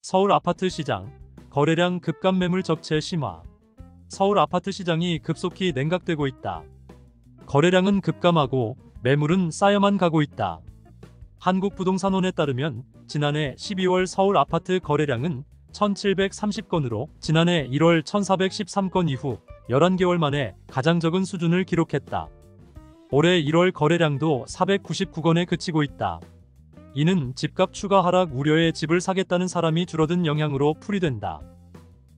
서울 아파트 시장, 거래량 급감 매물 적체 심화. 서울 아파트 시장이 급속히 냉각되고 있다. 거래량은 급감하고 매물은 쌓여만 가고 있다. 한국부동산원에 따르면 지난해 12월 서울 아파트 거래량은 1730건으로 지난해 1월 1413건 이후 11개월 만에 가장 적은 수준을 기록했다. 올해 1월 거래량도 499건에 그치고 있다. 이는 집값 추가 하락 우려에 집을 사겠다는 사람이 줄어든 영향으로 풀이된다.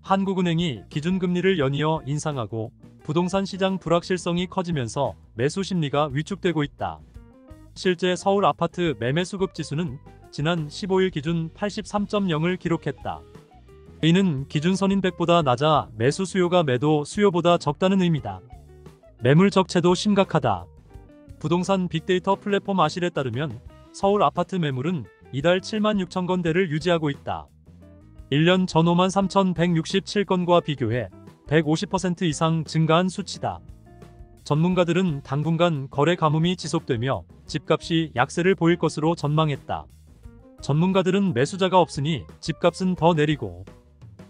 한국은행이 기준금리를 연이어 인상하고 부동산 시장 불확실성이 커지면서 매수 심리가 위축되고 있다. 실제 서울 아파트 매매 수급 지수는 지난 15일 기준 83.0을 기록했다. 이는 기준선인 100보다 낮아 매수 수요가 매도 수요보다 적다는 의미다. 매물 적체도 심각하다. 부동산 빅데이터 플랫폼 아실에 따르면 서울 아파트 매물은 이달 7만 6천 건대를 유지하고 있다. 1년 전 5만 3,167건과 비교해 150% 이상 증가한 수치다. 전문가들은 당분간 거래 가뭄이 지속되며 집값이 약세를 보일 것으로 전망했다. 전문가들은 매수자가 없으니 집값은 더 내리고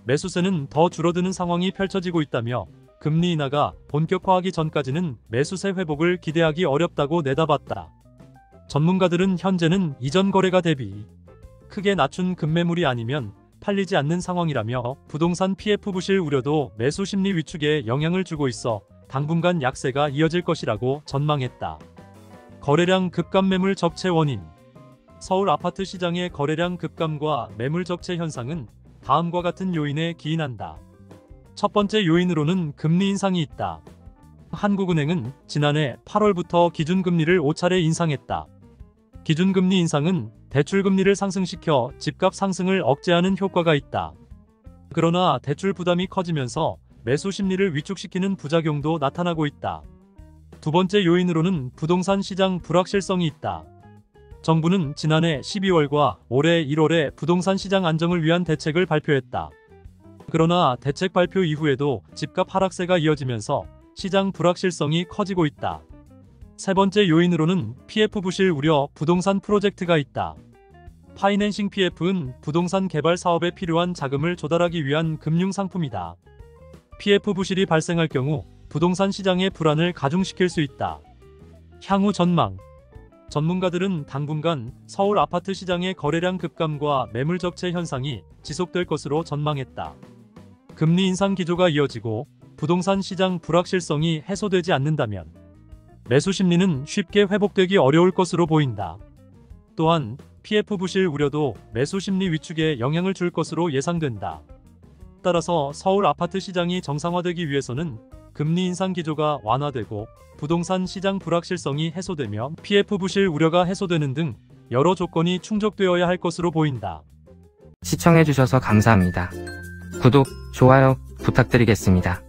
매수세는 더 줄어드는 상황이 펼쳐지고 있다며 금리 인하가 본격화하기 전까지는 매수세 회복을 기대하기 어렵다고 내다봤다. 전문가들은 현재는 이전 거래가 대비 크게 낮춘 급매물이 아니면 팔리지 않는 상황이라며 부동산 PF 부실 우려도 매수 심리 위축에 영향을 주고 있어 당분간 약세가 이어질 것이라고 전망했다. 거래량 급감 매물 적체 원인. 서울 아파트 시장의 거래량 급감과 매물 적체 현상은 다음과 같은 요인에 기인한다. 첫 번째 요인으로는 금리 인상이 있다. 한국은행은 지난해 8월부터 기준금리를 5차례 인상했다. 기준금리 인상은 대출금리를 상승시켜 집값 상승을 억제하는 효과가 있다. 그러나 대출 부담이 커지면서 매수 심리를 위축시키는 부작용도 나타나고 있다. 두 번째 요인으로는 부동산 시장 불확실성이 있다. 정부는 지난해 12월과 올해 1월에 부동산 시장 안정을 위한 대책을 발표했다. 그러나 대책 발표 이후에도 집값 하락세가 이어지면서 시장 불확실성이 커지고 있다. 세 번째 요인으로는 PF 부실 우려 부동산 프로젝트가 있다. 파이낸싱 PF는 부동산 개발 사업에 필요한 자금을 조달하기 위한 금융 상품이다. PF 부실이 발생할 경우 부동산 시장의 불안을 가중시킬 수 있다. 향후 전망. 전문가들은 당분간 서울 아파트 시장의 거래량 급감과 매물 적체 현상이 지속될 것으로 전망했다. 금리 인상 기조가 이어지고 부동산 시장 불확실성이 해소되지 않는다면 매수 심리는 쉽게 회복되기 어려울 것으로 보인다. 또한 PF 부실 우려도 매수 심리 위축에 영향을 줄 것으로 예상된다. 따라서 서울 아파트 시장이 정상화되기 위해서는 금리 인상 기조가 완화되고 부동산 시장 불확실성이 해소되며 PF 부실 우려가 해소되는 등 여러 조건이 충족되어야 할 것으로 보인다. 시청해주셔서 감사합니다. 구독, 좋아요 부탁드리겠습니다.